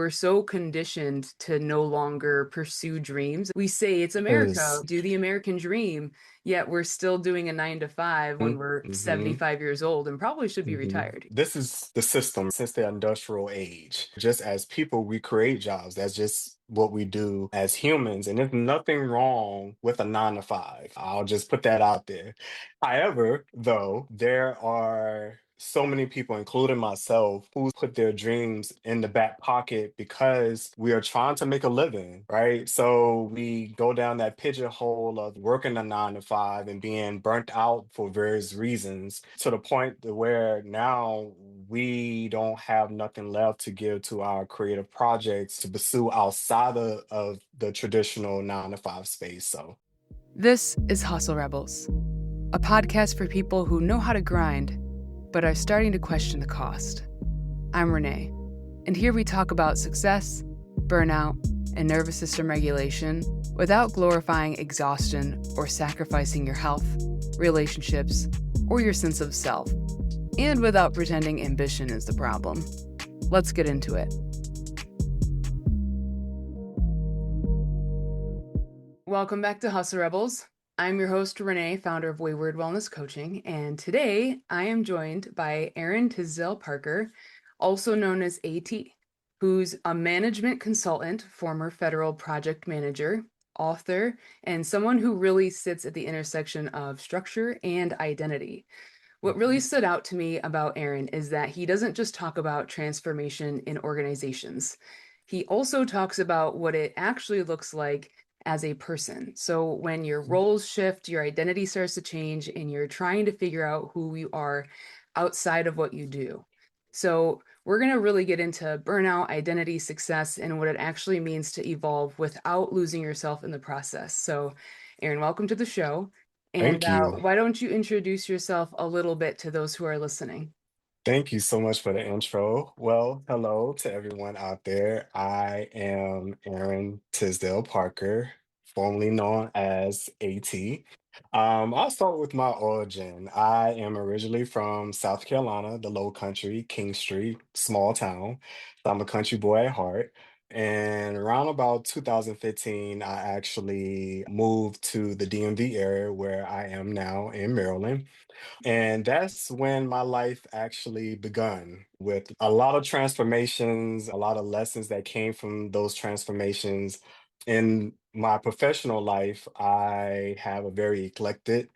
we're so conditioned to no longer pursue dreams. We say it's America, Yes. do the American dream, yet we're still doing a 9 to 5 when we're Mm-hmm. 75 years old and probably should be hmm retired. This is the system since the industrial age. Just as people, we create jobs. That's just what we do as humans. And there's nothing wrong with a 9 to 5. I'll just put that out there. However, though, there are so many people, including myself, who put their dreams in the back pocket because we are trying to make a living, right? So we go down that pigeonhole of working a 9 to 5 and being burnt out for various reasons to the point to where now we don't have nothing left to give to our creative projects to pursue outside of the traditional 9 to 5 space. So This is Hustle Rebels, a podcast for people who know how to grind, but are starting to question the cost. I'm Renae, and here we talk about success, burnout, and nervous system regulation without glorifying exhaustion or sacrificing your health, relationships, or your sense of self, and without pretending ambition is the problem. Let's get into it. Welcome back to Hustle Rebels. I'm your host, Renae, founder of Wayward Wellness Coaching, and today I am joined by Aaron Tisdale-Parker, also known as AT, who's a management consultant, former federal project manager, author, and someone who really sits at the intersection of structure and identity. What really stood out to me about Aaron is that he doesn't just talk about transformation in organizations. He also talks about what it actually looks like as a person. So when your roles shift, your identity starts to change, and you're trying to figure out who you are outside of what you do. So we're going to really get into burnout, identity, success, and what it actually means to evolve without losing yourself in the process. So, Aaron, welcome to the show. And thank you. why don't you introduce yourself a little bit to those who are listening? Thank you so much for the intro. Well, hello to everyone out there. I am Aaron Tisdale-Parker, formerly known as AT. I'll start with my origin. I am originally from South Carolina, the Low Country, King Street, small town. So I'm a country boy at heart. And around about 2015, I actually moved to the DMV area where I am now in Maryland. And that's when my life actually begun with a lot of transformations, a lot of lessons that came from those transformations. In my professional life, I have a very eclectic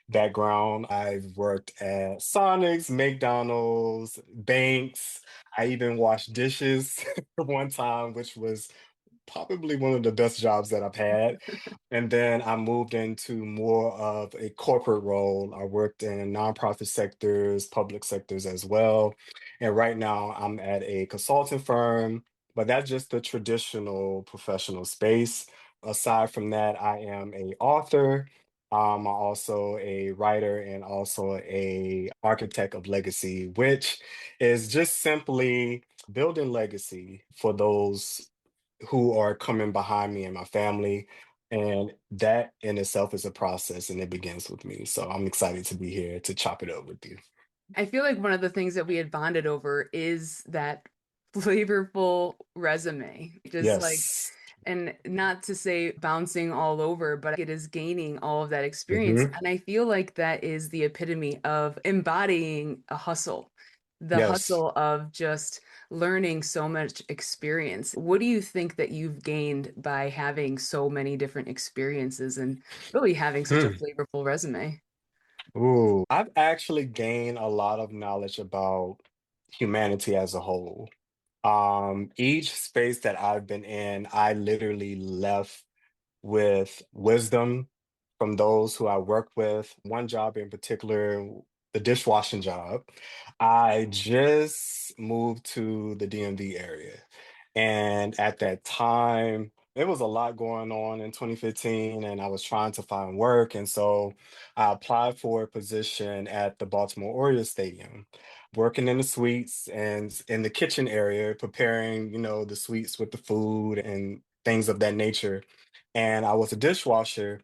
background. I've worked at Sonics, McDonald's, banks. I even washed dishes one time, which was probably one of the best jobs that I've had. And then I moved into more of a corporate role. I worked in nonprofit sectors, public sectors as well. And right now I'm at a consulting firm, but that's just the traditional professional space. Aside from that, I am a author. I'm also a writer and also a architect of legacy, which is just simply building legacy for those who are coming behind me and my family. And that in itself is a process and it begins with me. So I'm excited to be here to chop it up with you. I feel like one of the things that we had bonded over is that flavorful resume. Just like, Yes. and not to say bouncing all over, but it is gaining all of that experience. hmm And I feel like that is the epitome of embodying a hustle, the Yes. hustle of just learning so much experience. What do you think that you've gained by having so many different experiences and really having such a Hmm. flavorful resume? Ooh, I've actually gained a lot of knowledge about humanity as a whole. Each space that I've been in, I literally left with wisdom from those who I work with. One job in particular, the dishwashing job. I just moved to the DMV area. And at that time, there was a lot going on in 2015, and I was trying to find work. And so I applied for a position at the Baltimore Orioles Stadium, working in the suites and in the kitchen area, preparing, the suites with the food and things of that nature. And I was a dishwasher.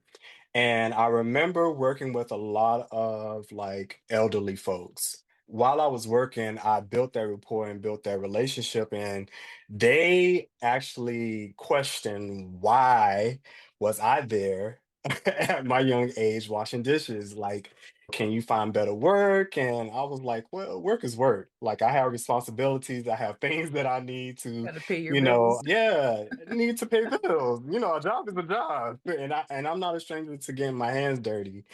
And I remember working with a lot of like elderly folks. while I was working, I built that rapport and built that relationship, and they actually questioned why was I there at my young age washing dishes? Like, can you find better work? And I was like, well, work is work. Like, I have responsibilities, I have things that I need to, Got to pay your bills. yeah, need to pay bills. A job is a job, and I'm not a stranger to getting my hands dirty.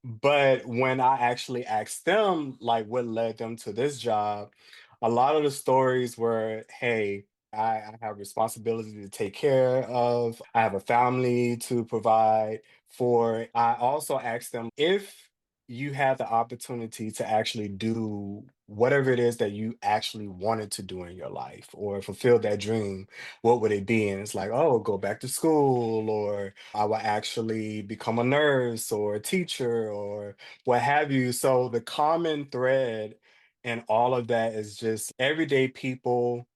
But when I actually asked them, like, what led them to this job, a lot of the stories were, hey, I have responsibility to take care of. I have a family to provide for. I also asked them if you had the opportunity to actually do whatever it is that you actually wanted to do in your life or fulfill that dream, what would it be? And it's like, oh, go back to school, or I will actually become a nurse or a teacher or what have you. So the common thread in all of that is just everyday people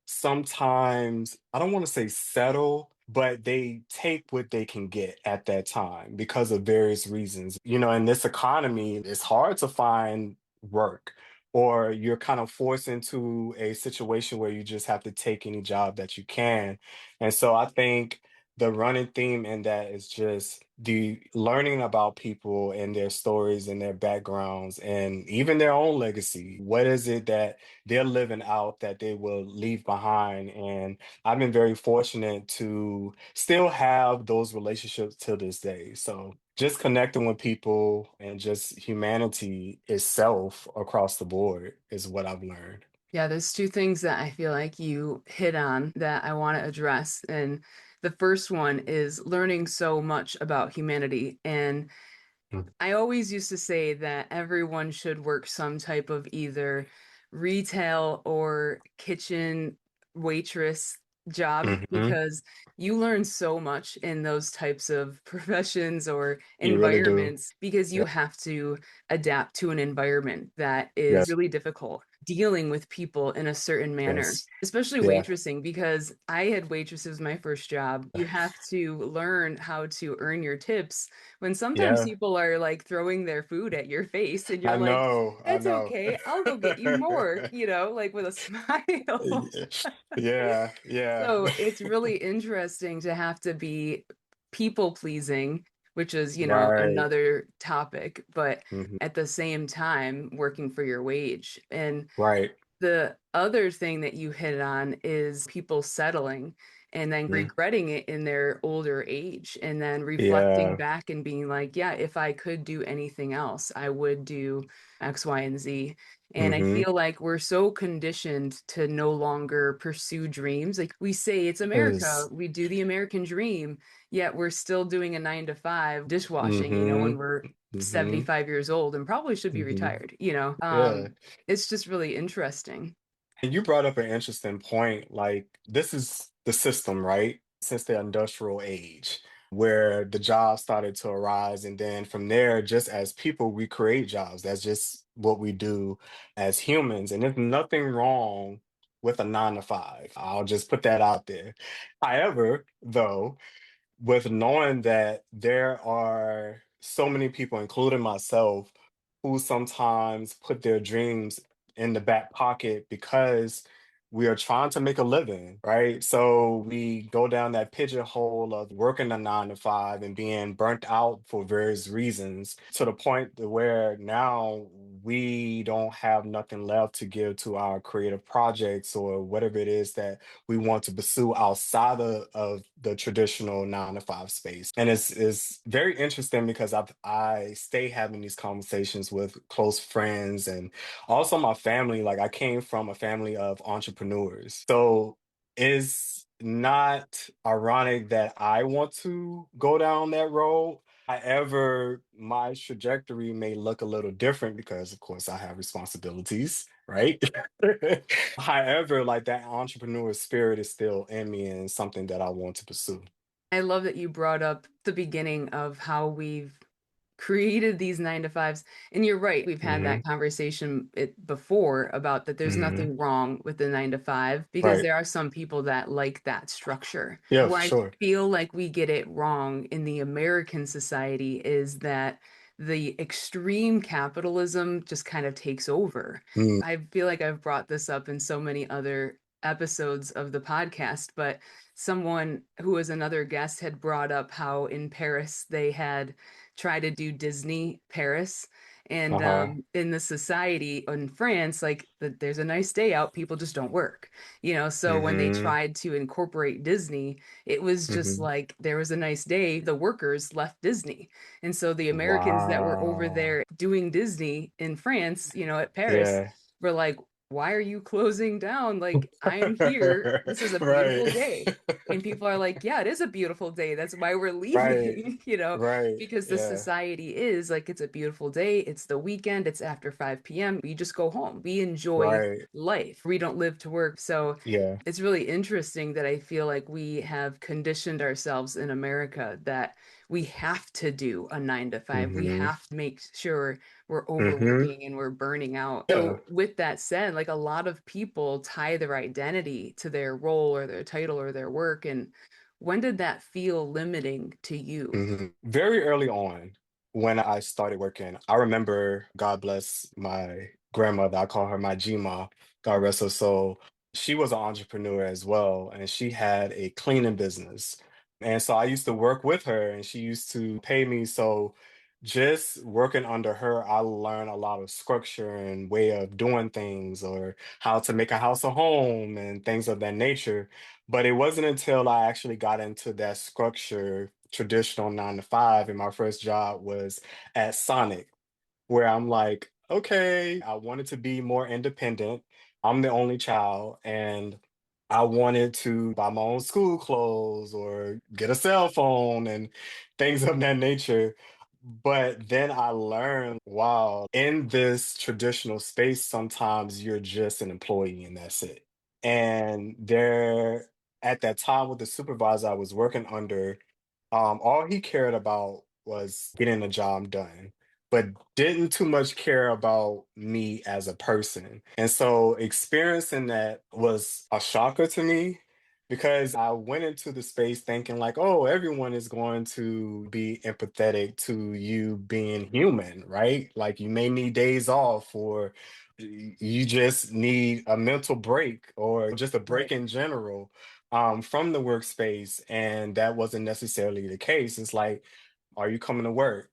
sometimes, I don't want to say settle, but they take what they can get at that time because of various reasons. In this economy, it's hard to find work, or you're kind of forced into a situation where you just have to take any job that you can. And so I think the running theme in that is just the learning about people and their stories and their backgrounds and even their own legacy. What is it that they're living out that they will leave behind? And I've been very fortunate to still have those relationships to this day. So just connecting with people and just humanity itself across the board is what I've learned. Yeah, there's two things that I feel like you hit on that I want to address. And the first one is learning so much about humanity. And I always used to say that everyone should work some type of either retail or kitchen waitress job Hmm. because you learn so much in those types of professions or You really do. environments because you Yeah. have to adapt to an environment that is Yes. really difficult dealing with people in a certain manner, Yes. especially Yeah. waitressing, because I had waitresses my first job. You have to learn how to earn your tips when sometimes Yeah. people are like throwing their food at your face and you're I like, know. I it's know. okay, I'll go get you more, like with a smile. Yeah. Yeah. So it's really interesting to have to be people pleasing, which is, Right. another topic, but Hmm. at the same time working for your wage. And Right. the other thing that you hit on is people settling and then Mm. regretting it in their older age and then reflecting Yeah. back and being like, yeah, if I could do anything else, I would do X, Y, and Z. And I Hmm. feel like we're so conditioned to no longer pursue dreams. Like we say it's America, Is. we do the American dream, yet we're still doing a 9 to 5 dishwashing, when Hmm. we're Hmm. 75 years old and probably should be Hmm. retired. Yeah. It's just really interesting. And you brought up an interesting point. Like, this is the system, right? Since the industrial age, where the jobs started to arise. And then from there, just as people, we create jobs. That's just what we do as humans. And there's nothing wrong with a 9 to 5. I'll just put that out there. However, though, with knowing that there are so many people, including myself, who sometimes put their dreams in the back pocket because we are trying to make a living, right? So we go down that pigeonhole of working a 9 to 5 and being burnt out for various reasons to the point to where now we don't have nothing left to give to our creative projects or whatever it is that we want to pursue outside of the traditional 9 to 5 space. And it's very interesting because I stay having these conversations with close friends and also my family. Like, I came from a family of entrepreneurs. So it's not ironic that I want to go down that road. However, my trajectory may look a little different because, of course, I have responsibilities, right? However, like, that entrepreneur spirit is still in me and something that I want to pursue. I love that you brought up the beginning of how we've created these 9 to 5s. And you're right, we've had Hmm. that conversation before about that there's Hmm. nothing wrong with the 9 to 5 because Right. there are some people that like that structure. Yeah, Where for I sure. feel like we get it wrong in the American society is that the extreme capitalism just kind of takes over. Mm, I feel like I've brought this up in so many other episodes of the podcast, but someone who was another guest had brought up how in Paris they had tried to do Disney Paris. And uh-huh. in the society in France, like there's a nice day out, people just don't work, you know. So when they Mm-hmm. tried to incorporate Disney, it was just Mm-hmm. like there was a nice day, the workers left Disney. And so the Americans that were over Wow. there doing Disney in France, you know, at Paris, Yeah. were like, why are you closing down? Like, I'm here. This is a beautiful Right. day. And people are like, yeah, it is a beautiful day. That's why we're Right. leaving, you know, Right. because the Yeah. society is like, it's a beautiful day. It's the weekend. It's after 5 p.m. We just go home. We enjoy Right. life. We don't live to work. So Yeah. it's really interesting that I feel like we have conditioned ourselves in America that we have to do a 9 to 5. We Mm-hmm. have to make sure we're Mm-hmm. overworking and we're burning out. Yeah. So, with that said, like a lot of people tie their identity to their role or their title or their work. And when did that feel limiting to you? Very early on, when I started working, I remember, God bless my grandmother, I call her my Gma, God rest her soul. She was an entrepreneur as well, and she had a cleaning business. And so I used to work with her, and she used to pay me. So just working under her, I learned a lot of structure and way of doing things, or how to make a house a home and things of that nature. But it wasn't until I actually got into that structure, traditional 9 to 5, and my first job was at Sonic, where I'm like, okay, I wanted to be more independent. I'm the only child, and I wanted to buy my own school clothes or get a cell phone and things of that nature. But then I learned, wow, in this traditional space, sometimes you're just an employee and that's it. And there, at that time with the supervisor I was working under, all he cared about was getting the job done, but didn't too much care about me as a person. And so experiencing that was a shocker to me, because I went into the space thinking like, oh, everyone is going to be empathetic to you being human, right? Like you may need days off, or you just need a mental break, or just a break Right. in general, from the workspace. And that wasn't necessarily the case. It's like, are you coming to work?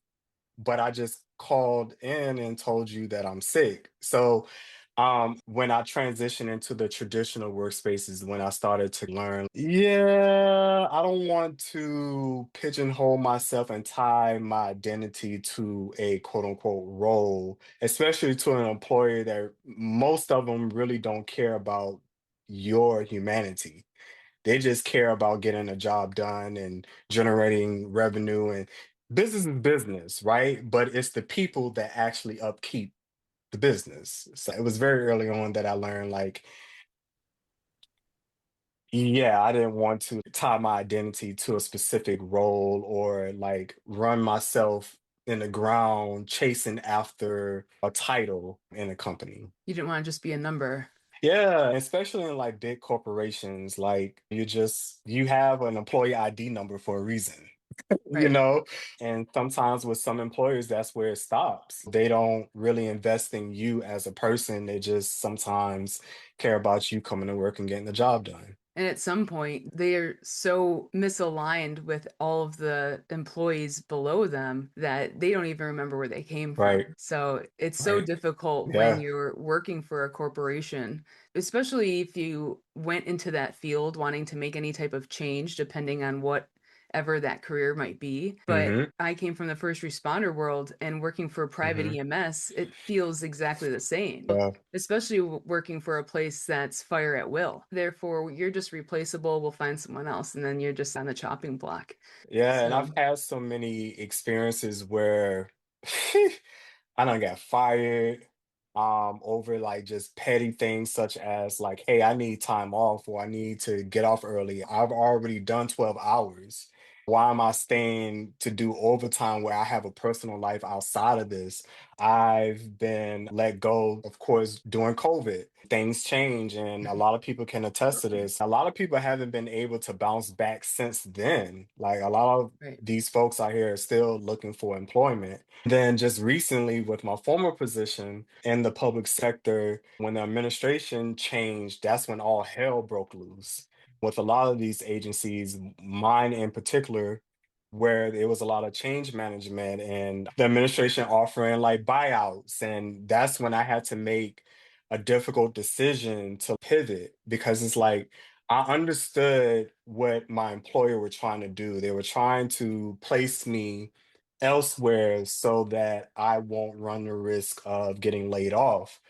But I just called in and told you that I'm sick. So when I transitioned into the traditional workspaces, when I started to learn, yeah, I don't want to pigeonhole myself and tie my identity to a quote unquote role, especially to an employer that most of them really don't care about your humanity. They just care about getting a job done and generating revenue, and business is business, right? But it's the people that actually upkeep the business. So it was very early on that I learned like, yeah, I didn't want to tie my identity to a specific role, or like run myself in the ground chasing after a title in a company. You didn't want to just be a number. Yeah, especially in like big corporations, like you have an employee ID number for a reason, you Right. know? And sometimes with some employers, that's where it stops. They don't really invest in you as a person. They just sometimes care about you coming to work and getting the job done. And at some point, they are so misaligned with all of the employees below them that they don't even remember where they came from. Right. So it's so Right. difficult when Yeah. you're working for a corporation, especially if you went into that field wanting to make any type of change, depending on whatever that career might be. But Hmm. I came from the first responder world, and working for a private Hmm. EMS, it feels exactly the same, Yeah. especially working for a place that's fire at will. Therefore, you're just replaceable. We'll find someone else, and then you're just on the chopping block. Yeah. And I've So had so many experiences where I done got fired over like just petty things, such as like, hey, I need time off, or I need to get off early. I've already done 12 hours. Why am I staying to do overtime where I have a personal life outside of this? I've been let go, of course, during COVID. Things change, and a lot of people can attest to this. A lot of people haven't been able to bounce back since then. Like a lot of Right. these folks out here are still looking for employment. Then, just recently, with my former position in the public sector, when the administration changed, that's when all hell broke loose with a lot of these agencies, mine in particular, where there was a lot of change management and the administration offering like buyouts. And that's when I had to make a difficult decision to pivot because it's like I understood what my employer were trying to do. They were trying to place me elsewhere so that I won't run the risk of getting laid off.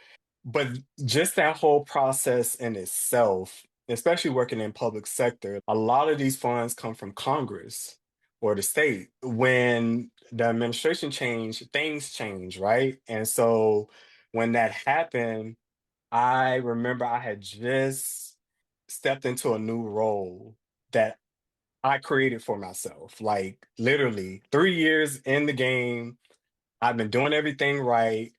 But just that whole process in itself, especially working in public sector, a lot of these funds come from Congress or the state. When the administration changed, things change, right? And so when that happened, I remember I had just stepped into a new role that I created for myself. Like literally 3 years in the game, I've been doing everything right,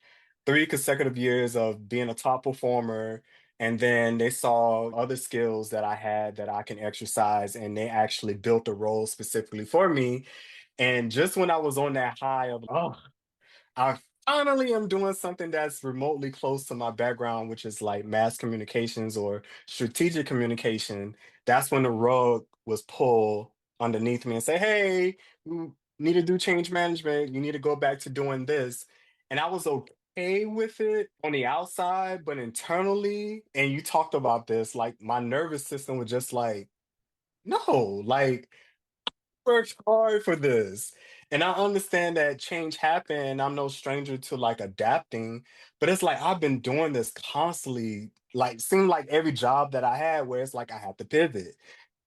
3 consecutive years of being a top performer, and then they saw other skills that I had that I can exercise, and they actually built a role specifically for me, and just when I was on that high of, "Oh, I finally am doing something that's remotely close to my background, which is like mass communications or strategic communication." That's when the rug was pulled underneath me and say, "Hey, you need to do change management. You need to go back to doing this." And I was okay with it on the outside, but internally, and you talked about this, like my nervous system was just like, no, like worked hard for this. And I understand that change happened. I'm no stranger to like adapting, but it's like I've been doing this constantly, like seemed like every job that I had where it's like I had to pivot.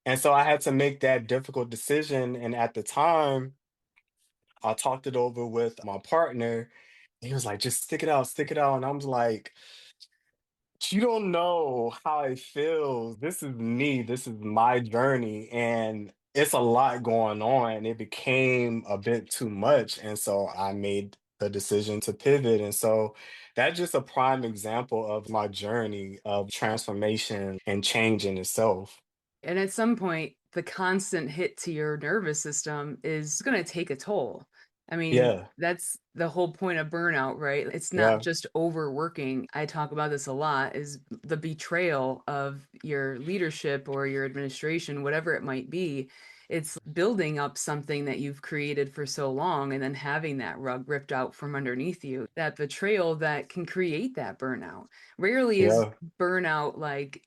And so I had to make that difficult decision. And at the time, I talked it over with my partner. He was like, just stick it out, stick it out. And I was like, you don't know how it feels. This is me. This is my journey. And it's a lot going on. It became a bit too much. And so I made the decision to pivot. And so that's just a prime example of my journey of transformation and change in itself. And at some point, the constant hit to your nervous system is going to take a toll. I mean, Yeah. that's the whole point of burnout, right? It's not Yeah. just overworking. I talk about this a lot is the betrayal of your leadership or your administration, whatever it might be. It's building up something that you've created for so long and then having that rug ripped out from underneath you. That betrayal that can create that burnout. Rarely is Yeah. burnout like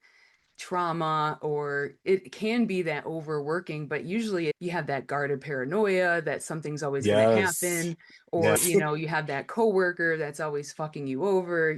trauma, or it can be that overworking, but usually you have that guarded paranoia that something's always going to Yes. happen, or Yes. you have that coworker that's always fucking you over,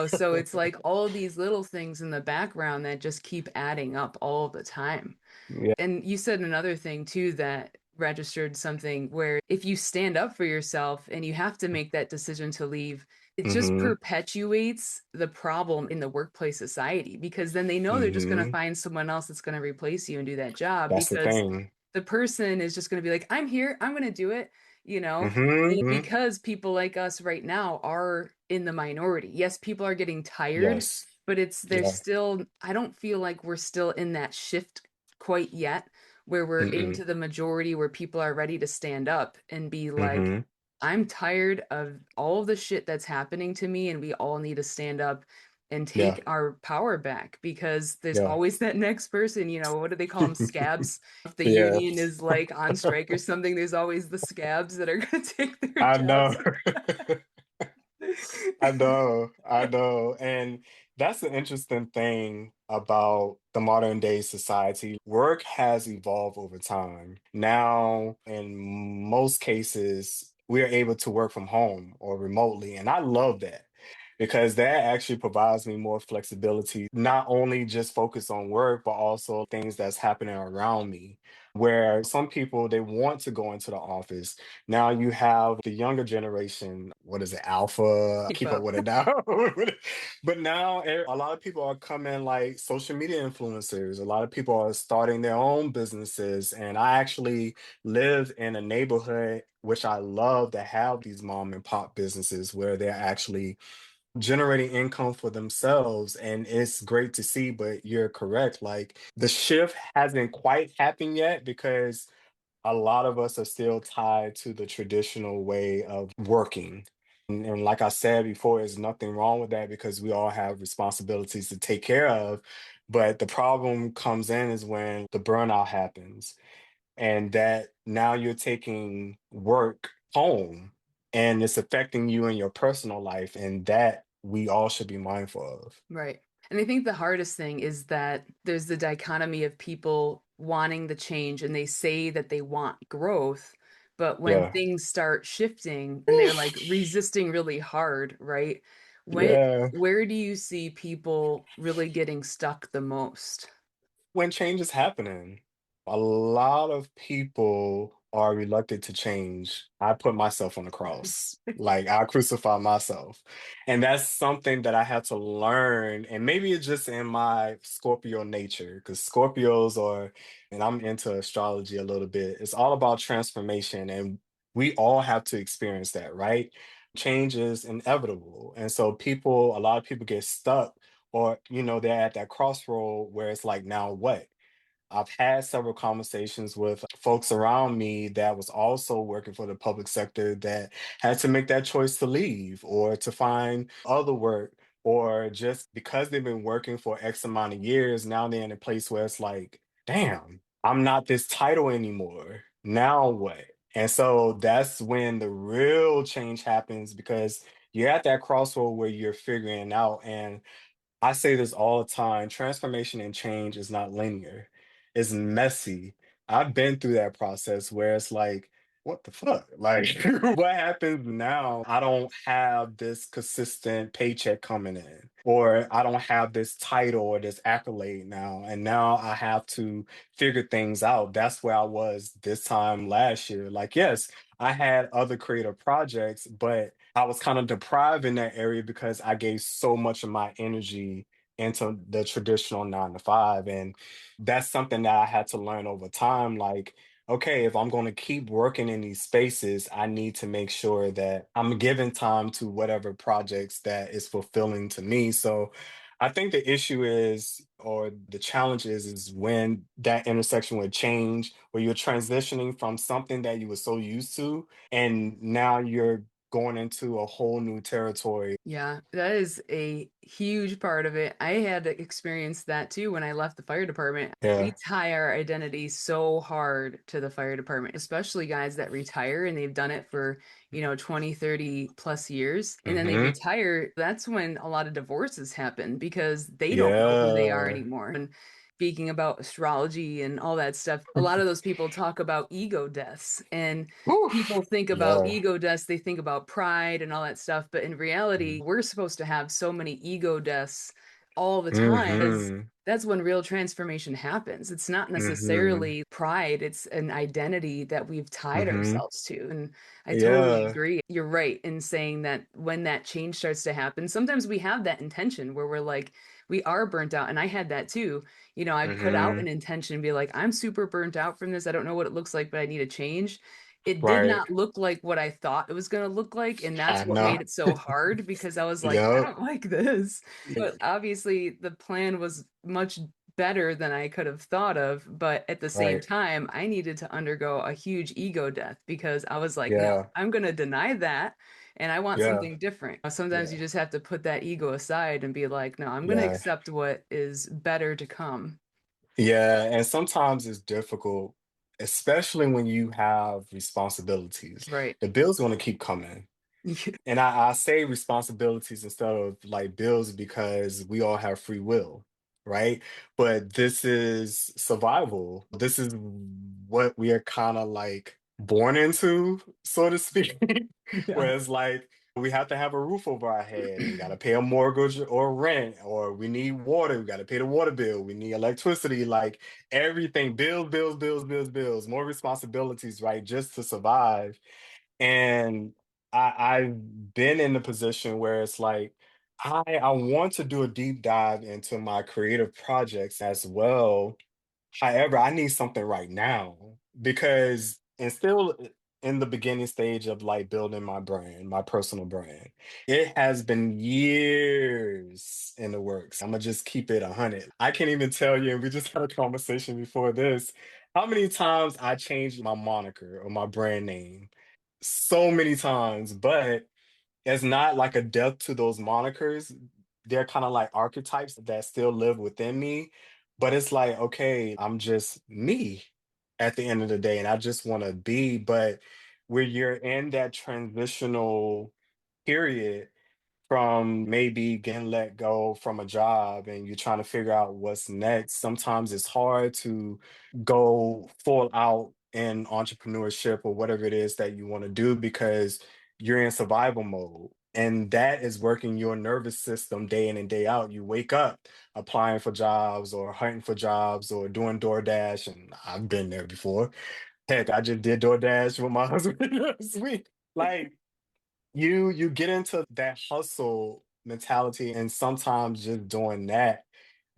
so it's like all these little things in the background that just keep adding up all the time. Yeah. And you said another thing too that registered something where if you stand up for yourself and you have to make that decision to leave, it just Mm-hmm. perpetuates the problem in the workplace society because then they know they're just going to Mm-hmm. find someone else that's going to replace you and do that job That's the because thing. the person is just going to be like, I'm here, I'm going to do it, you know? And Mm-hmm. because people like us right now are in the minority. Yes, people are getting tired, Yes. but there's Yeah. still, I don't feel like we're still in that shift quite yet where we're Mm-mm. into the majority where people are ready to stand up and be like, Mm-hmm. I'm tired of all of the shit that's happening to me, and we all need to stand up and Yeah. take our power back because there's Yeah. always that next person, what do they call them? Scabs. If the Yeah. union is like on strike or something, there's always the scabs that are going to take their I know. jobs. I know. I know. And that's the interesting thing about the modern day society. Work has evolved over time. Now, in most cases, we are able to work from home or remotely. And I love that. because that actually provides me more flexibility, not only just focus on work, but also things that's happening around me. Where some people they want to go into the office. Now you have the younger generation, what is it, alpha? I Keep keep up up. with it now. But now a lot of people are coming like social media influencers. A lot of people are starting their own businesses. And I actually live in a neighborhood which I love to have these mom and pop businesses where they're actually generating income for themselves. And it's great to see, but you're correct. Like the shift hasn't quite happened yet because a lot of us are still tied to the traditional way of working. And like I said before, there's nothing wrong with that because we all have responsibilities to take care of. But the problem comes in is when the burnout happens and that now you're taking work home and it's affecting you in your personal life. And that we all should be mindful of. Right. And I think the hardest thing is that there's the dichotomy of people wanting the change and they say that they want growth, but when Yeah. things start shifting and they're like Oof. resisting really hard, right? When Yeah. where do you see people really getting stuck the most? When change is happening, a lot of people are reluctant to change. I put myself on the cross. Like I crucify myself. And that's something that I had to learn. And maybe it's just in my Scorpio nature, because Scorpios are, and I'm into astrology a little bit. It's all about transformation. And we all have to experience that, right? Change is inevitable. And so a lot of people get stuck or they're at that crossroad where it's like now what. I've had several conversations with folks around me that was also working for the public sector that had to make that choice to leave or to find other work, or just because they've been working for X amount of years, now they're in a place where it's like, damn, I'm not this title anymore. Now what? And so that's when the real change happens because you're at that crossroad where you're figuring it out. And I say this all the time, transformation and change is not linear. It's messy. I've been through that process where it's like, what the fuck? Like, what happens now? I don't have this consistent paycheck coming in, or I don't have this title or this accolade now. And now I have to figure things out. That's where I was this time last year. Like, yes, I had other creative projects, but I was kind of deprived in that area because I gave so much of my energy into the traditional 9 to 5. And that's something that I had to learn over time. Like, okay, if I'm going to keep working in these spaces, I need to make sure that I'm giving time to whatever projects that is fulfilling to me. So I think the issue is, or the challenge is when that intersection with change, where you're transitioning from something that you were so used to, and now you're going into a whole new territory. Yeah, that is a huge part of it. I had to experience that too when I left the fire department. We Yeah. tie our identity so hard to the fire department, especially guys that retire and they've done it for, 20, 30 plus years. And then they Hmm. retire. That's when a lot of divorces happen because they don't know who they are Yeah. anymore. And speaking about astrology and all that stuff, a lot of those people talk about ego deaths. And people Oof. think about Yeah. ego deaths, they think about pride and all that stuff. But in reality, we're supposed to have so many ego deaths all the time because Hmm. that's when real transformation happens. It's not Hmm. necessarily pride, it's an identity that we've tied Hmm. ourselves to. And I totally Yeah. agree. You're right in saying that when that change starts to happen, sometimes we have that intention where we're like, we are burnt out. And I had that too. I'd put out an Hmm. intention and be like, I'm super burnt out from this. I don't know what it looks like, but I need a change. It did Right. not look like what I thought it was going to look like. And that's I what know. made it so hard because I was like, I Yep. don't like this. Yeah. But obviously, the plan was much better than I could have thought of. But at the same Right. time, I needed to undergo a huge ego death because I was like, no, Yeah. I'm going to deny that. And I want Yeah. something different. Sometimes you Yeah. just have to put that ego aside and be like, no, I'm going to Yeah. accept what is better to come. Yeah. And sometimes it's difficult, especially when you have responsibilities. Right. The bill's going to keep coming. And I say responsibilities instead of like bills because we all have free will, right? But this is survival. This is what we are kind of like born into, so to speak. Yeah. Whereas like We have to have a roof over our head, and we got to pay a mortgage or rent, or we need water. We got to pay the water bill. We need electricity, like everything, bills, bills, bills, bills, bills, more responsibilities, right? Just to survive. And I've been in the position where it's like, I want to do a deep dive into my creative projects as well. However, I need something right now because and still in the beginning stage of like building my brand, my personal brand. It has been years in the works. I'm gonna just keep it 100. I can't even tell you, and we just had a conversation before this, how many times I changed my moniker or my brand name. So many times, but it's not like a death to those monikers. They're kind of like archetypes that still live within me. But it's like, okay, I'm just me at the end of the day, and I just want to be. But when you're in that transitional period, from maybe getting let go from a job and you're trying to figure out what's next, sometimes it's hard to go full out in entrepreneurship or whatever it is that you want to do because you're in survival mode. And that is working your nervous system day in and day out. You wake up applying for jobs or hunting for jobs or doing DoorDash. And I've been there before. Heck, I just did DoorDash with my husband this week. Like, you get into that hustle mentality, and sometimes just doing that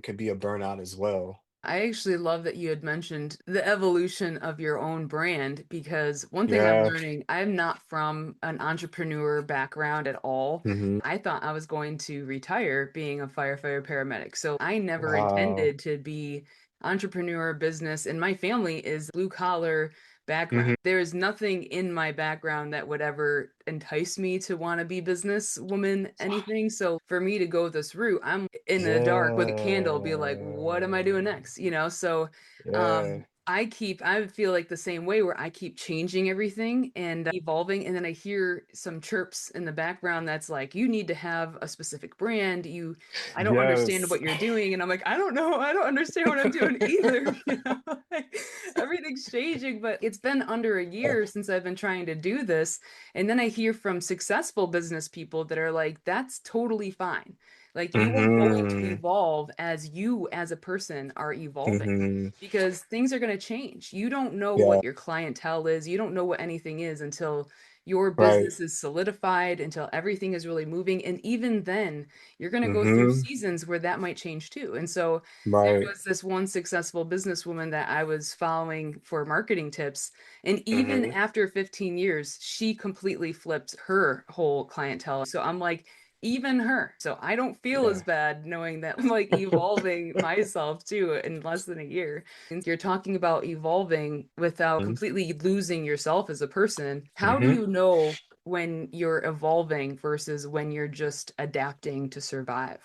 can be a burnout as well. I actually love that you had mentioned the evolution of your own brand because one thing I'm Yeah. learning, I'm not from an entrepreneur background at all. Mhm. I thought I was going to retire being a firefighter paramedic. So I never Wow. intended to be entrepreneur business, and my family is blue collar background. Mhm. There is nothing in my background that would ever entice me to want to be businesswoman, anything. So for me to go this route, I'm in the dark with a candle, be like, what am I doing Yeah. next? So Yeah. I feel like the same way where I keep changing everything and evolving. And then I hear some chirps in the background that's like, you need to have a specific brand. I don't understand Yes. what you're doing. And I'm like, I don't know. I don't understand what I'm doing either. Like, everything's changing, but it's been under a year since I've been trying to do this. And then I hear from successful business people that are like, that's totally fine. Like, you are going to Mhm. evolve as you as a person are evolving Mhm. because things are going to change. You don't know Yeah. what your clientele is. You don't know what anything is until your Right. business is solidified, until everything is really moving. And even then, you're going to go through Mhm. seasons where that might change too. And so there Right. was this one successful businesswoman that I was following for marketing tips. And even Mhm. after 15 years, she completely flipped her whole clientele. So I'm like, even her. So I don't feel as Yeah. bad knowing that I'm like evolving myself too in less than a year. And you're talking about evolving without Mhm. completely losing yourself as a person. How do Mhm. you know when you're evolving versus when you're just adapting to survive?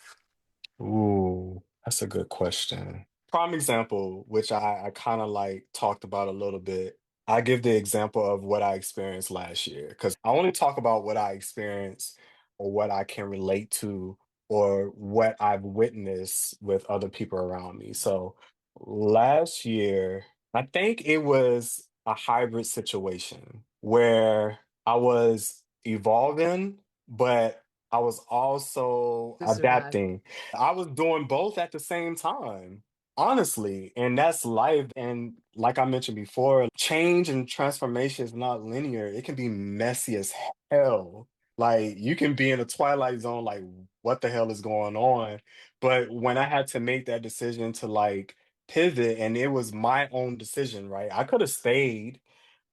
Ooh, that's a good question. Prime example, which I kind of like talked about a little bit. I give the example of what I experienced last year because I only talk about what I experienced or what I can relate to or what I've witnessed with other people around me. So last year, I think it was a hybrid situation where I was evolving, but I was also To survive. adapting. I was doing both at the same time, honestly, and that's life. And like I mentioned before, change and transformation is not linear. It can be messy as hell. Like you can be in a twilight zone, like what the hell is going on? But when I had to make that decision to like pivot, and it was my own decision, right? I could have stayed,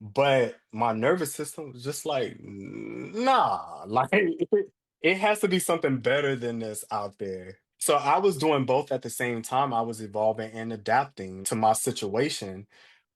but my nervous system was just like, nah, like it has to be something better than this out there. So I was doing both at the same time. I was evolving and adapting to my situation.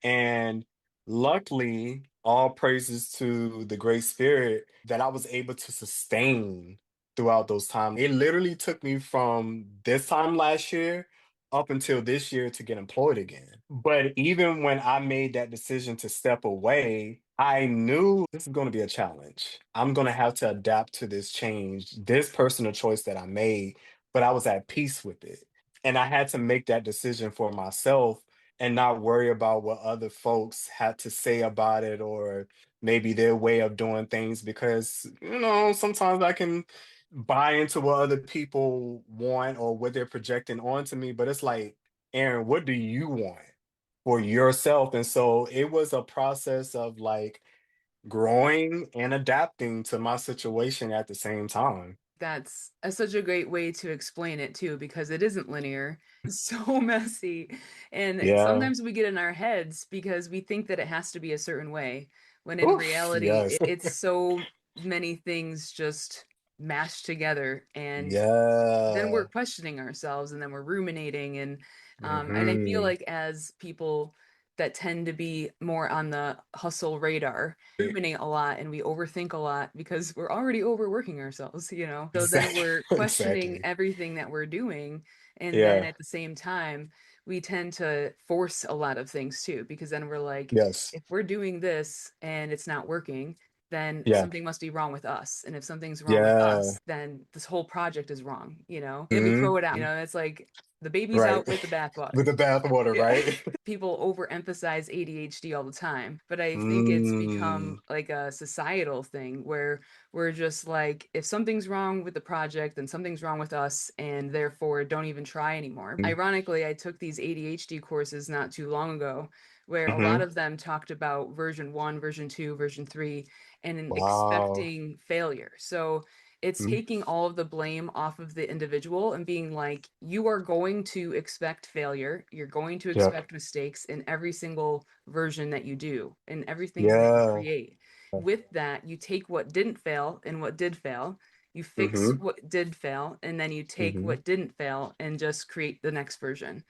And luckily, all praises to the Great Spirit that I was able to sustain throughout those times. It literally took me from this time last year up until this year to get employed again. But even when I made that decision to step away, I knew this is going to be a challenge. I'm going to have to adapt to this change, this personal choice that I made, but I was at peace with it. And I had to make that decision for myself and not worry about what other folks had to say about it or maybe their way of doing things because, sometimes I can buy into what other people want or what they're projecting onto me. But it's like, Aaron, what do you want for yourself? And so it was a process of like growing and adapting to my situation at the same time. That's such a great way to explain it too, because it isn't linear. It's so messy. And Yeah. sometimes we get in our heads because we think that it has to be a certain way, when in Oof. reality, Yes. it's so many things just mashed together. And then we're Yeah. questioning ourselves and then we're ruminating and I feel Hmm. like as people that tend to be more on the hustle radar ruminate a lot and we overthink a lot because we're already overworking ourselves, so then Exactly. we're questioning Exactly. everything that we're doing, and then Yeah. at the same time we tend to force a lot of things too, because then we're like, Yes. if we're doing this and it's not working, then Yeah. something must be wrong with us. And if something's wrong with Yeah. us, then this whole project is wrong, and we throw Hmm. it out, it's like the baby's Right. out with the With bathwater. the bathwater, Yeah. right? People overemphasize ADHD all the time, but I think it's become Mm. like a societal thing where we're just like, if something's wrong with the project, then something's wrong with us, and therefore don't even try anymore. Ironically, I took these ADHD courses not too long ago where a lot Hmm. of them talked about version one, version two, version three, and in Wow. expecting failure. So it's Mm. taking all of the blame off of the individual and being like, you are going to expect failure. You're going to Yeah. expect mistakes in every single version that you do, in everything that you Yeah. create. With that, you take what didn't fail and what did fail, you fix Hmm. what did fail, and then you take Hmm. what didn't fail and just create the next version.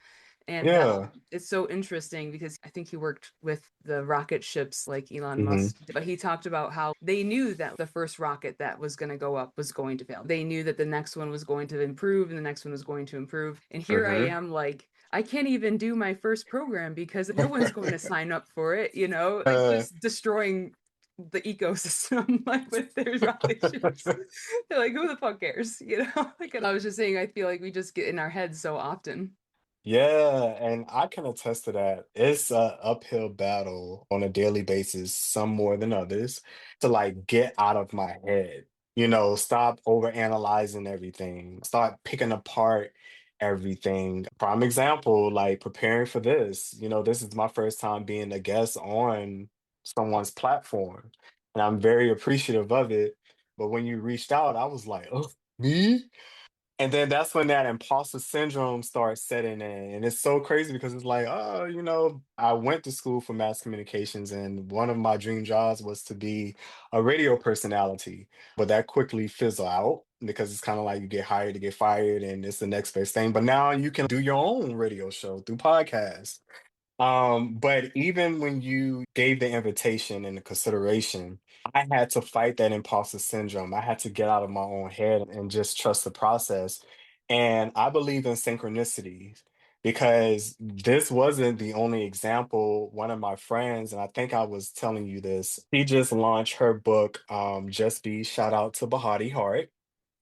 And Yeah. it's so interesting because I think he worked with the rocket ships like Elon Hmm. Musk, but he talked about how they knew that the first rocket that was going to go up was going to fail. They knew that the next one was going to improve and the next one was going to improve. And here I Hmm. am, like, I can't even do my first program because no one's going to sign up for it, like uh, just destroying the ecosystem like with their rocket ships. They're like, who the fuck cares? Like, and I was just saying, I feel like we just get in our heads so often. Yeah, and I can attest to that. It's a uphill battle on a daily basis, some more than others, to like get out of my head. Stop overanalyzing everything, start picking apart everything. Prime example, like preparing for this. This is my first time being a guest on someone's platform, and I'm very appreciative of it. But when you reached out, I was like, oh, me? And then that's when that imposter syndrome starts setting in. And it's so crazy because it's like, oh, I went to school for mass communications, and one of my dream jobs was to be a radio personality. But that quickly fizzle out because it's kind of like you get hired to get fired, and it's the next best thing. But now you can do your own radio show through podcasts. But even when you gave the invitation and the consideration, I had to fight that imposter syndrome. I had to get out of my own head and just trust the process. And I believe in synchronicities because this wasn't the only example. One of my friends, and I think I was telling you this, he just launched her book, Just Be, shout out to Bahati Hart,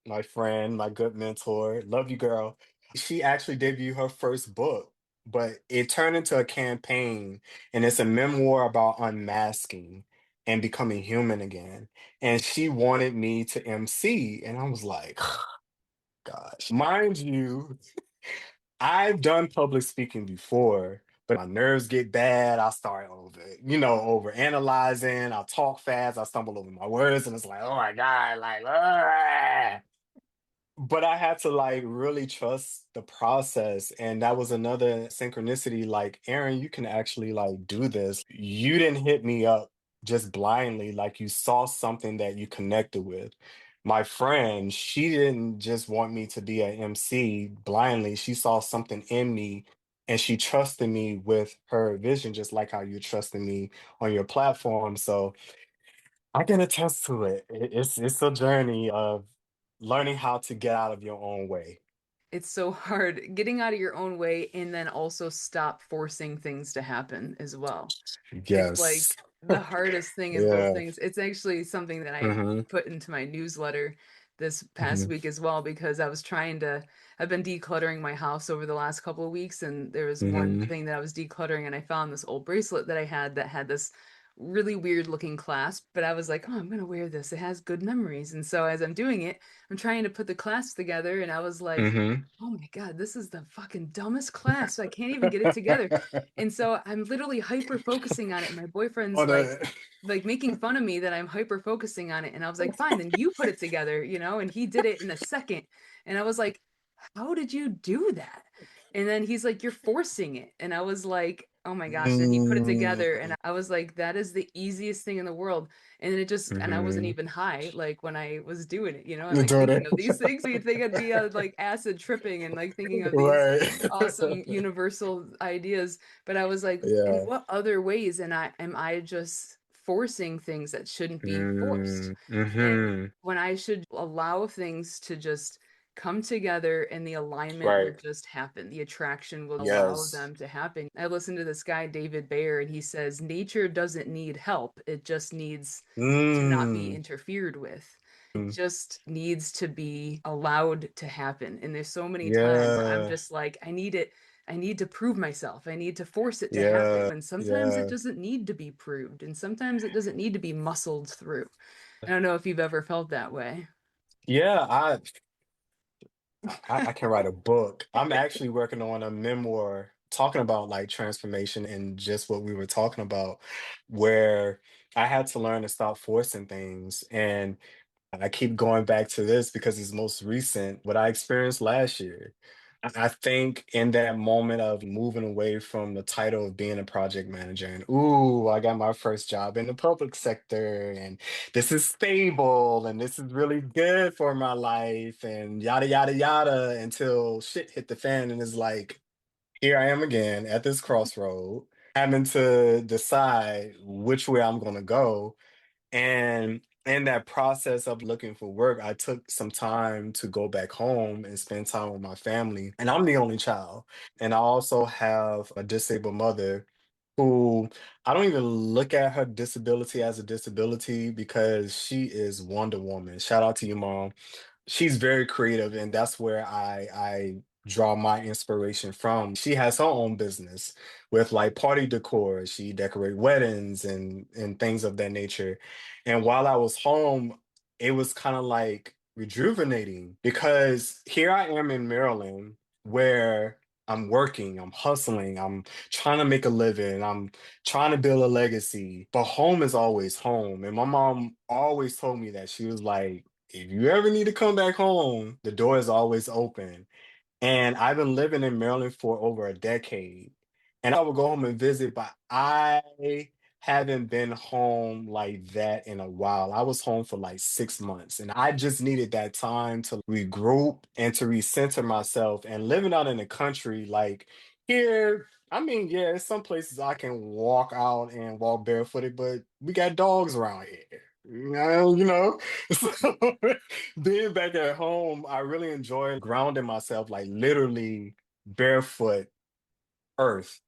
my friend, my good mentor. Love you, girl. She actually debuted her first book, but it turned into a campaign, and it's a memoir about unmasking and becoming human again. And she wanted me to MC, and I was like, gosh. Mind you, I've done public speaking before, but my nerves get bad. I start over analyzing. I talk fast. I stumble over my words, and it's like, oh my God, like, ah. But I had to like really trust the process. And that was another synchronicity. Like, Aaron, you can actually like do this. You didn't hit me up just blindly, like you saw something that you connected with. My friend, she didn't just want me to be an MC blindly. She saw something in me and she trusted me with her vision, just like how you trusted me on your platform. So I can attest to it. It's a journey of learning how to get out of your own way. It's so hard getting out of your own way and then also stop forcing things to happen as well. It's like Yes. the hardest thing is those Yeah. things. It's actually something that I Hmm. put into my newsletter this past Hmm. week as well, because I've been decluttering my house over the last couple of weeks, and there was one Hmm. thing that I was decluttering, and I found this old bracelet that I had that had this really weird looking clasp, but I was like, oh, I'm gonna wear this. It has good memories. And so as I'm doing it, I'm trying to put the clasp together, and I was like, Mm-hmm. oh my God, this is the fucking dumbest clasp. I can't even get it together. And so I'm literally hyper focusing on it. And my boyfriend's On a like making fun of me that I'm hyper focusing on it. And I was like, fine, then you put it together, and he did it in a second. And I was like, how did you do that? And then he's like, you're forcing it. And I was like, oh my gosh. And he put it together. And mm, I was like, that is the easiest thing in the world. And and I wasn't hmm even high, like when I was doing it, and You're like doing thinking of these it. things, you'd think I'd be like acid tripping and like thinking of these Right. awesome universal ideas. But I was like, in Yeah. what other ways am I just forcing things that shouldn't be forced? And Mm-hmm. when I should allow things to just come together and the alignment will Right. just happen. The attraction will allow Yes. them to happen. I listened to this guy, David Bayer, and he says, nature doesn't need help. It just needs to not be Mm. interfered with. It just needs to be allowed to happen. And there's so many times where I'm Yeah. just like, I need it. I need to prove myself. I need to force it to happen. Yeah. And sometimes it Yeah. doesn't need to be proved. And sometimes it doesn't need to be muscled through. I don't know if you've ever felt that way. Yeah. I can write a book. I'm actually working on a memoir talking about like transformation and just what we were talking about, where I had to learn to stop forcing things. And I keep going back to this because it's most recent, what I experienced last year. I think in that moment of moving away from the title of being a project manager, and ooh, I got my first job in the public sector, and this is stable, and this is really good for my life, and yada, yada, yada, until shit hit the fan, and it's like, here I am again at this crossroad, having to decide which way I'm going to go. And in that process of looking for work, I took some time to go back home and spend time with my family. And I'm the only child. And I also have a disabled mother who I don't even look at her disability as a disability because she is Wonder Woman. Shout out to you, mom. She's very creative, and that's where I draw my inspiration from. She has her own business with like party decor. She decorate weddings and things of that nature. And while I was home, it was kind of like rejuvenating because here I am in Maryland where I'm working, I'm hustling, I'm trying to make a living, I'm trying to build a legacy, but home is always home. And my mom always told me that. She was like, if you ever need to come back home, the door is always open. And I've been living in Maryland for over a decade. And I would go home and visit, but I haven't been home like that in a while. I was home for like 6 months, and I just needed that time to regroup and to recenter myself. And living out in the country, like here, I mean, yeah, some places I can walk out and walk barefooted, but we got dogs around here. So being back at home, I really enjoy grounding myself, like literally barefoot earth,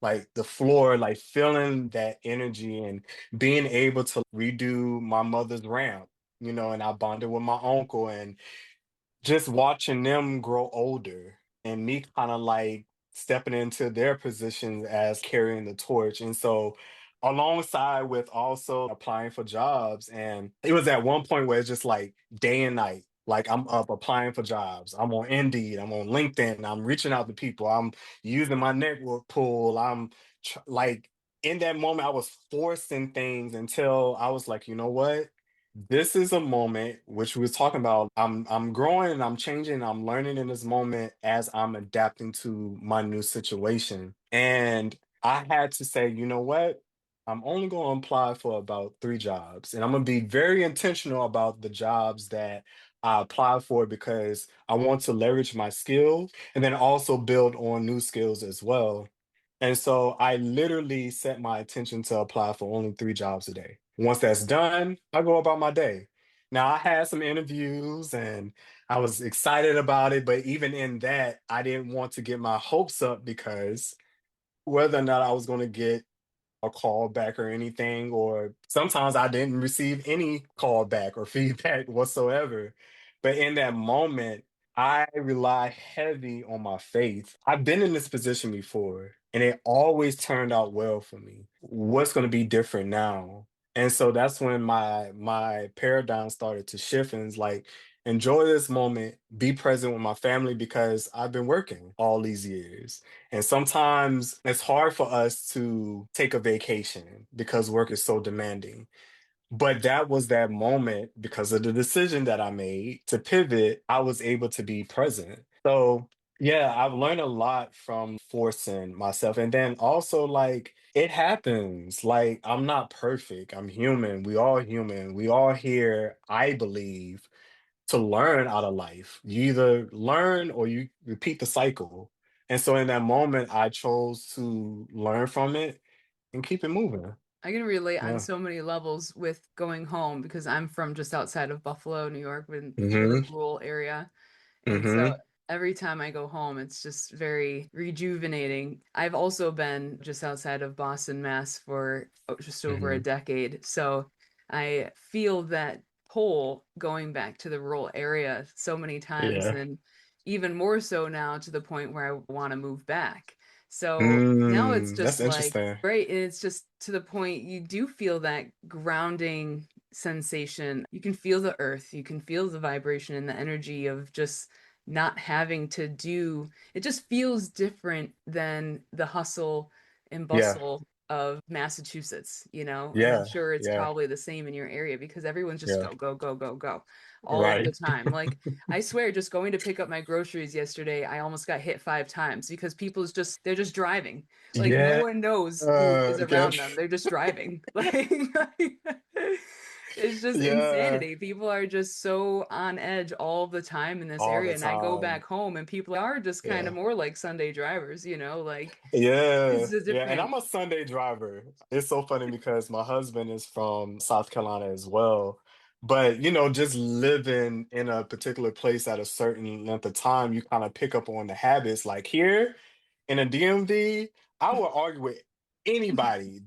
like the floor, like feeling that energy and being able to redo my mother's ramp, and I bonded with my uncle and just watching them grow older and me kind of like stepping into their positions as carrying the torch. And so, alongside with also applying for jobs, and it was at one point where it's just like day and night. Like I'm up applying for jobs. I'm on Indeed. I'm on LinkedIn. I'm reaching out to people. I'm using my network pool. Like in that moment, I was forcing things until I was like, you know what? This is a moment which we was talking about. I'm growing and I'm changing. And I'm learning in this moment as I'm adapting to my new situation. And I had to say, you know what? I'm only going to apply for about 3 jobs, and I'm going to be very intentional about the jobs that I apply for because I want to leverage my skills and then also build on new skills as well. And so I literally set my intention to apply for only 3 jobs a day. Once that's done, I go about my day. Now, I had some interviews and I was excited about it, but even in that, I didn't want to get my hopes up because whether or not I was going to get a call back or anything, or sometimes I didn't receive any call back or feedback whatsoever. But in that moment, I rely heavy on my faith. I've been in this position before, and it always turned out well for me. What's going to be different now? And so that's when my paradigm started to shift, and it's like, enjoy this moment, be present with my family because I've been working all these years. And sometimes it's hard for us to take a vacation because work is so demanding. But that was that moment because of the decision that I made to pivot, I was able to be present. So, yeah, I've learned a lot from forcing myself. And then also, like, it happens. Like, I'm not perfect. I'm human. We all human. We all here, I believe, to learn out of life. You either learn or you repeat the cycle. And so in that moment, I chose to learn from it and keep it moving. I can relate on Yeah. so many levels with going home because I'm from just outside of Buffalo, New York, in a very Hmm. rural area. And so Hmm. every time I go home, it's just very rejuvenating. I've also been just outside of Boston, Mass for just over a Hmm. decade. So I feel that pull going back to the rural area so many times, Yeah. and even more so now to the point where I want to move back. So now it's Mm, that's just like, interesting. right, and it's just to the point you do feel that grounding sensation. You can feel the earth, you can feel the vibration and the energy of just not having to do it. Just feels different than the hustle and Yeah. bustle of Massachusetts, and I'm Yeah. sure it's Yeah. probably the same in your area because everyone's just Yeah. go, go, go, go, go all of the Right. time. Like, I swear, just going to pick up my groceries yesterday, I almost got hit 5 times because they're just driving. Like, no Yeah. one knows who is Yeah. around them. They're just driving. Like, it's just Yeah. insanity. People are just so on edge all the time in this All area. the And I go time. back home and people are just kind of Yeah. more like Sunday drivers, like it's Yeah, a yeah, and different. I'm a Sunday driver. It's so funny because my husband is from South Carolina as well. But, just living in a particular place at a certain length of time, you kind of pick up on the habits. Like here in a DMV, I will argue with anybody.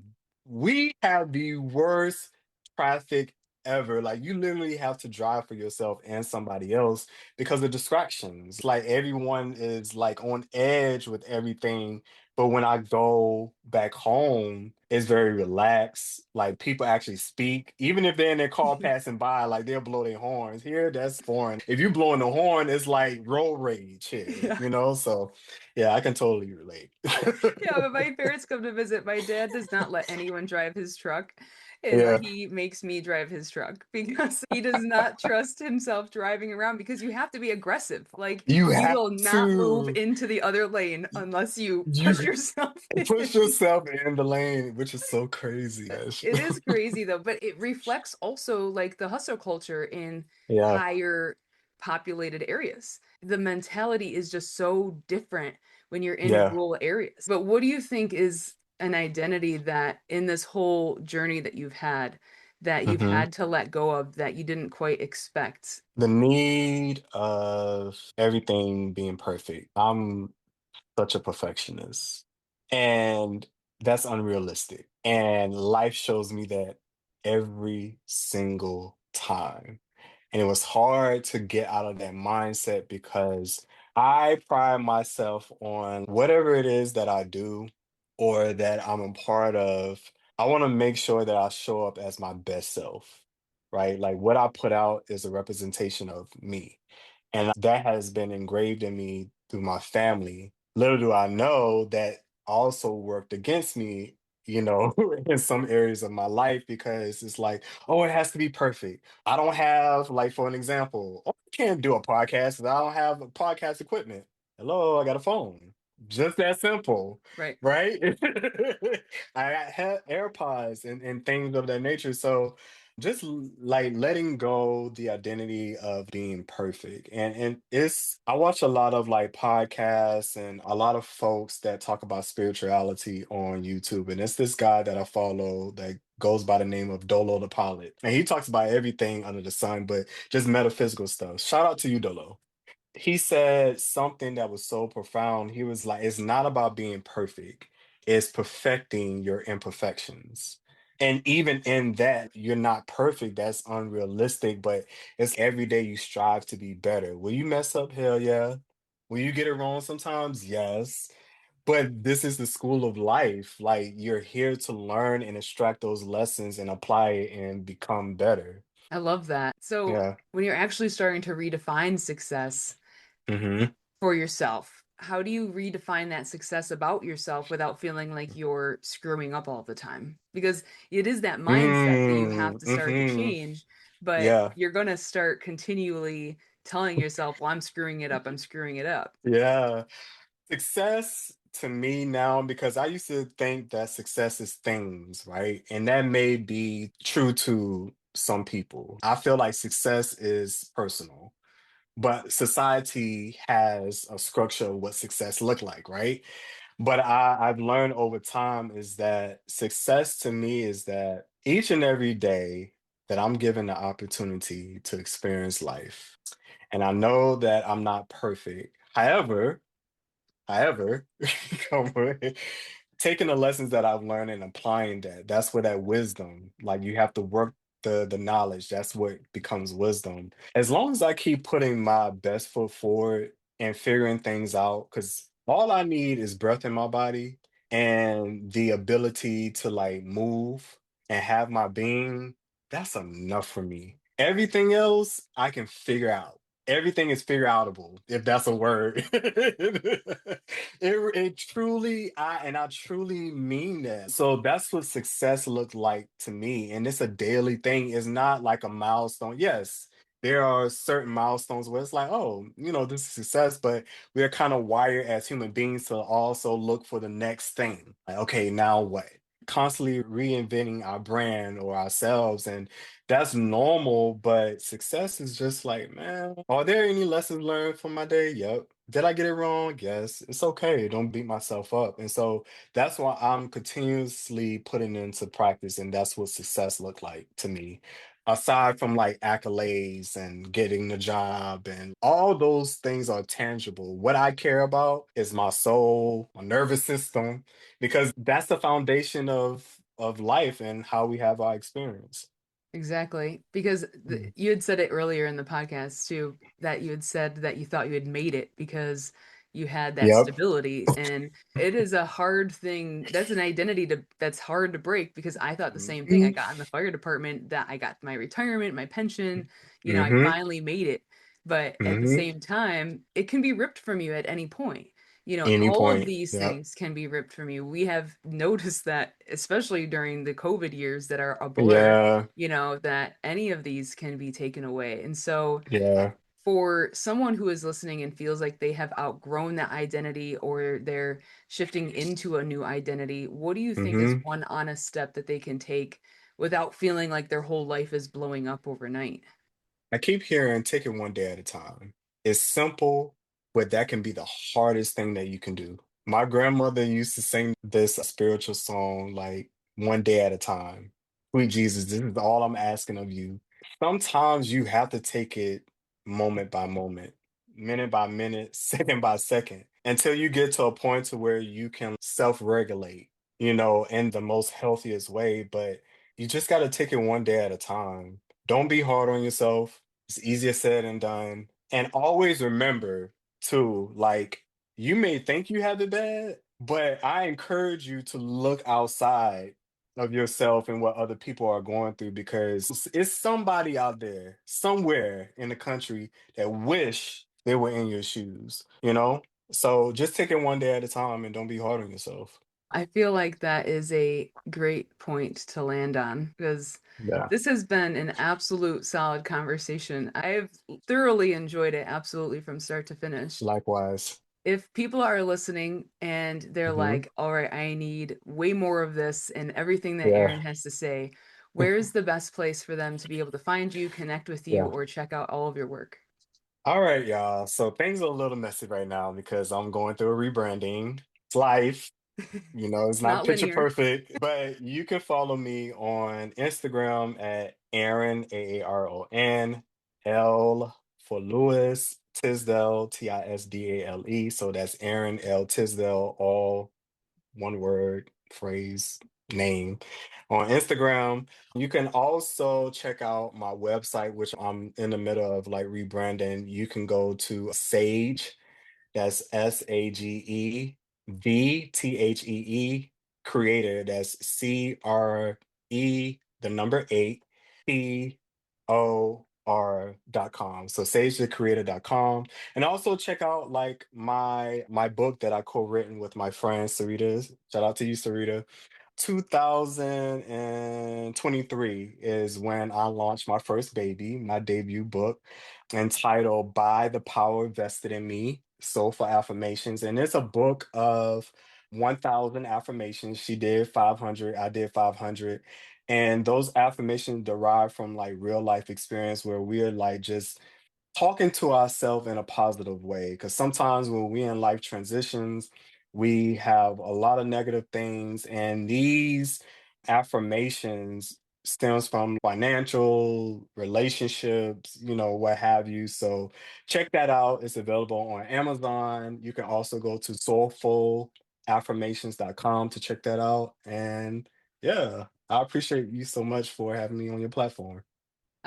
We have the worst traffic ever. Like you literally have to drive for yourself and somebody else because of distractions. Like everyone is like on edge with everything. But when I go back home, it's very relaxed. Like people actually speak, even if they're in their car passing by, like they'll blow their horns. Here, that's foreign. If you blowing the horn, it's like road rage here, Yeah. So yeah, I can totally relate. Yeah, but my parents come to visit. My dad does not let anyone drive his truck, and Yeah, he makes me drive his truck because he does not trust himself driving around because you have to be aggressive. Like, you you have will not move to. into the other lane unless you push You yourself push in. yourself in the lane, which is so crazy. Gosh. It is crazy though, but it reflects also like the hustle culture in Yeah. higher populated areas. The mentality is just so different when you're in Yeah. rural areas. But what do you think is an identity that in this whole journey that you've Hmm. had to let go of that you didn't quite expect? The need of everything being perfect. I'm such a perfectionist. And that's unrealistic. And life shows me that every single time. And it was hard to get out of that mindset because I pride myself on whatever it is that I do or that I'm a part of. I want to make sure that I show up as my best self, right? Like what I put out is a representation of me. And that has been engraved in me through my family. Little do I know that also worked against me, in some areas of my life because it's like, oh, it has to be perfect. I don't have, like, for an example, oh, I can't do a podcast if I don't have podcast equipment. Hello, I got a phone. Just that simple, Right. right? I have AirPods and things of that nature. So just like letting go the identity of being perfect. And it's I watch a lot of like podcasts and a lot of folks that talk about spirituality on YouTube. And it's this guy that I follow that goes by the name of Dolo the Pilot. And he talks about everything under the sun, but just metaphysical stuff. Shout out to you, Dolo. He said something that was so profound. He was like, it's not about being perfect, it's perfecting your imperfections. And even in that, you're not perfect. That's unrealistic, but it's every day you strive to be better. Will you mess up? Hell yeah. Will you get it wrong sometimes? Yes. But this is the school of life. Like you're here to learn and extract those lessons and apply it and become better. I love that. So, Yeah. when you're actually starting to redefine success Hmm. for yourself, how do you redefine that success about yourself without feeling like you're screwing up all the time? Because it is that mindset that you have Mm, to start to hmm. change, but Yeah. you're going to start continually telling yourself, well, I'm screwing it up. I'm screwing it up. Yeah. Success to me now, because I used to think that success is things, right? And that may be true to some people. I feel like success is personal, but society has a structure of what success look like, right? But I've learned over time is that success to me is that each and every day that I'm given the opportunity to experience life. And I know that I'm not perfect. However, come on, taking the lessons that I've learned and applying that, that's where that wisdom, like you have to work the knowledge, that's what becomes wisdom. As long as I keep putting my best foot forward and figuring things out, because all I need is breath in my body and the ability to like move and have my being, that's enough for me. Everything else I can figure out. Everything is figure outable, if that's a word. It truly, I truly mean that. So that's what success looked like to me. And it's a daily thing. It's not like a milestone. Yes, there are certain milestones where it's like, oh, this is success, but we're kind of wired as human beings to also look for the next thing. Like, okay, now what? Constantly reinventing our brand or ourselves. And that's normal, but success is just like, man, are there any lessons learned from my day? Yep. Did I get it wrong? Yes. It's okay. Don't beat myself up. And so that's why I'm continuously putting into practice. And that's what success looked like to me. Aside from like accolades and getting the job and all those things are tangible. What I care about is my soul, my nervous system, because that's the foundation of life and how we have our experience. Exactly. Because Mm. you had said it earlier in the podcast too, that you had said that you thought you had made it because you had that Yep. stability. And it is a hard thing. That's an identity that's hard to break because I thought the same thing. I Mhm. got in the fire department, that I got my retirement, my pension, I Mhm. finally made it. But at the Mhm. same time, it can be ripped from you at any point. Any All of point. these Yep. things can be ripped from you. We have noticed that, especially during the COVID years that are a blur, Yeah. that any of these can be taken away. And so, Yeah. for someone who is listening and feels like they have outgrown that identity or they're shifting into a new identity, what do you think is Mhm. one honest step that they can take without feeling like their whole life is blowing up overnight? I keep hearing take it one day at a time. It's simple, but that can be the hardest thing that you can do. My grandmother used to sing this spiritual song like one day at a time. Sweet Jesus, this is all I'm asking of you. Sometimes you have to take it moment by moment, minute by minute, second by second, until you get to a point to where you can self-regulate, in the most healthiest way. But you just got to take it one day at a time. Don't be hard on yourself. It's easier said than done. And always remember, too, like you may think you have it bad, but I encourage you to look outside of yourself and what other people are going through because it's somebody out there, somewhere in the country that wish they were in your shoes? So just take it one day at a time and don't be hard on yourself. I feel like that is a great point to land on because Yeah, this has been an absolute solid conversation. I've thoroughly enjoyed it, absolutely from start to finish. likewise. If people are listening and they're Hmm. like, all right, I need way more of this and everything that Yeah, Aaron has to say, where is the best place for them to be able to find you, connect with you, yeah. or check out all of your work? All right, y'all. So things are a little messy right now because I'm going through a rebranding. It's life. It's It's not not picture linear. perfect, but you can follow me on Instagram at Aaron, Aaron for Lewis, Tisdale, Tisdale. So that's Aaron L. Tisdale, all one word, phrase, name. on Instagram. You can also check out my website, which I'm in the middle of like rebranding. You can go to Sage, that's SAGEVTHEE, creator, that's CRE, the number eight, POR.com. So sagethecreator.com. And also check out like my book that I co-written with my friend Sarita. Shout out to you, Sarita. 2023 is when I launched my first baby, my debut book, entitled By the Power Vested in Me, Soulful Affirmations. And it's a book of 1,000 affirmations. She did 500, I did 500. And those affirmations derive from like real life experience where we're like just talking to ourselves in a positive way, because sometimes when we in life transitions, we have a lot of negative things, and these affirmations stems from financial relationships, what have you. So check that out. It's available on Amazon. You can also go to soulfulaffirmations.com to check that out. And yeah, I appreciate you so much for having me on your platform.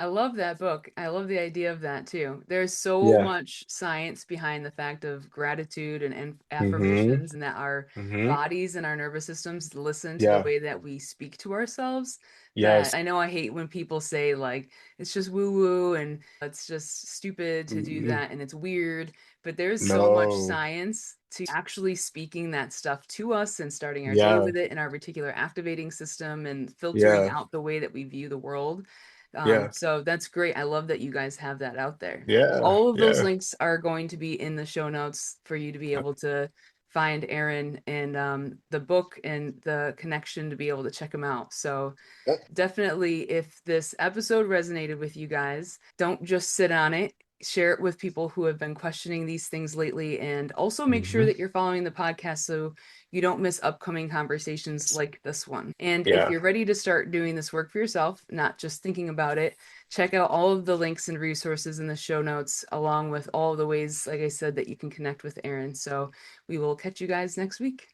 I love that book. I love the idea of that too. There's so Yeah. much science behind the fact of gratitude and Mm-hmm. affirmations, and that our Mm-hmm. bodies and our nervous systems listen to the Yeah. way that we speak to ourselves. That Yes. I know I hate when people say, like, it's just woo woo and it's just stupid to do Mm-mm. that and it's weird. But there's so much No. science to actually speaking that stuff to us and starting our day Yeah. with it in our reticular activating system and filtering Yeah. out the way that we view the world. Yeah. So that's great. I love that you guys have that out there. Yeah. All of those Yeah. links are going to be in the show notes for you to be Yep. able to find Aaron and the book and the connection to be able to check him out. So Yep. definitely, if this episode resonated with you guys, don't just sit on it. Share it with people who have been questioning these things lately, and also make sure Mm-hmm. that you're following the podcast so you don't miss upcoming conversations like this one. And if Yeah. you're ready to start doing this work for yourself, not just thinking about it, check out all of the links and resources in the show notes, along with all of the ways, like I said, that you can connect with Aaron. So we will catch you guys next week.